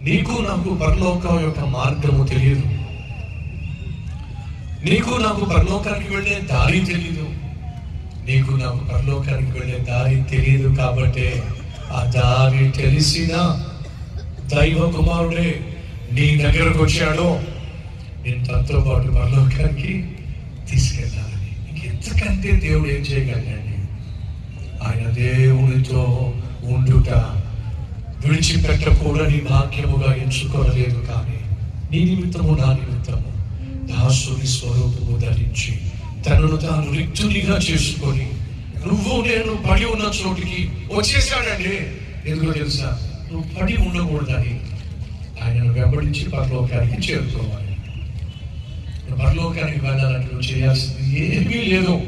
నీకు నాకు పరలోకం యొక్క మార్గము తెలియదు. నీకు నాకు పరలోకానికి వెళ్ళే దారి తెలియదు. నీకు నాకు పరలోకానికి వెళ్ళే దారి తెలియదు. కాబట్టి ఆ దారి తెలిసిన దైవ కుమారుడే నీ దగ్గరకు వచ్చాడో నేను తనతో పాటు పరలోకానికి తీసుకెళ్ళాలని. ఇంకెంతకంటే దేవుడు ఏం చేయగలండి? ఆయన దేవుడితో ఉండుట విడిచిపెట్టకూడని భాగ్యముగా ఎంచుకోలేదు. కానీ నీ నిమిత్తము నా నిమిత్తము దాసుని స్వరూపము ధరించి తనను తాను రిక్తునిగా చేసుకొని నువ్వు నేను పడి ఉన్న చోటికి వచ్చేసాడండి. ఎందుకో తెలుసా? నువ్వు పడి ఉండకూడదని ఆయనను వెంబడించి పరలోకానికి చేరుకోవాలి. పరలోకానికి వెళ్ళాలంటే నువ్వు చేయాల్సింది ఏమీ లేదు.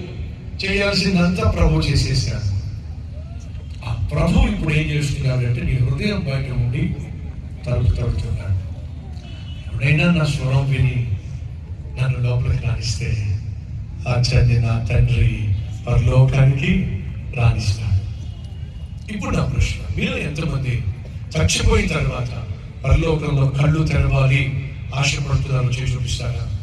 చేయాల్సిందంతా ప్రభు చేసేసాడు. ఆ ప్రభు ఇప్పుడు ఏం చేస్తున్నాడు అంటే నీ హృదయం బయట ఉండి తలుపు తడుతున్నాడు. ఎప్పుడైనా నా స్వరం విని నన్ను లోపలికి రాణిస్తే ఆచార్య నా తండ్రి పరలోకానికి రాణిస్తాడు. ఇప్పుడు నా ప్రశ్న, మీరు ఎంతమంది చచ్చిపోయిన తర్వాత పరలోకంలో కళ్ళు తెరవాలి ఆశపడుతున్నారు? చేసి చూపిస్తారా?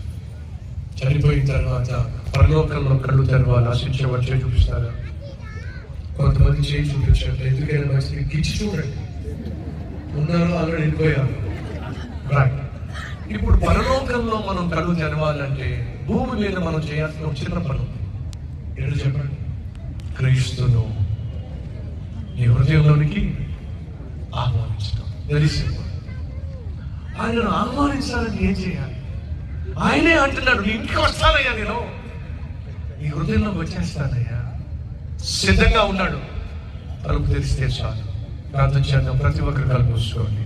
చనిపోయిన తర్వాత పరలోకంలో కళ్ళు తెరవాలి ఆశించేవారు చేసి చూపిస్తారా? కొంతమంది చేయి చూపించారు. ఎందుకైనా మంచిది గిచ్చి చూడండి. ఉన్నారు, ఆల్రెడీ వెళ్ళిపోయారు. రైట్. ఇప్పుడు పరలోకంలో మనం కళ్ళు తెరవాలంటే భూమి మీద మనం చేయాల్సిన ఒక చిన్న పని ఉంది. ఏంటో చెప్పండి? క్రీస్తును నీ హృదయంలోనికి ఆహ్వానించడం. ఆయనను ఆహ్వానించాలని ఏం చేయాలి? ఆయనే అంటున్నాడు, నీ ఇంటికి వస్తానయ్యా, నేను నీ హృదయంలోకి వచ్చేస్తానయ్యా. సిద్ధంగా ఉన్నాడు. తలుపు తెరిస్తే చాలు. ప్రార్థన చేద్దాం. ప్రతి ఒక్కరు కళ్ళు మూసుకోండి.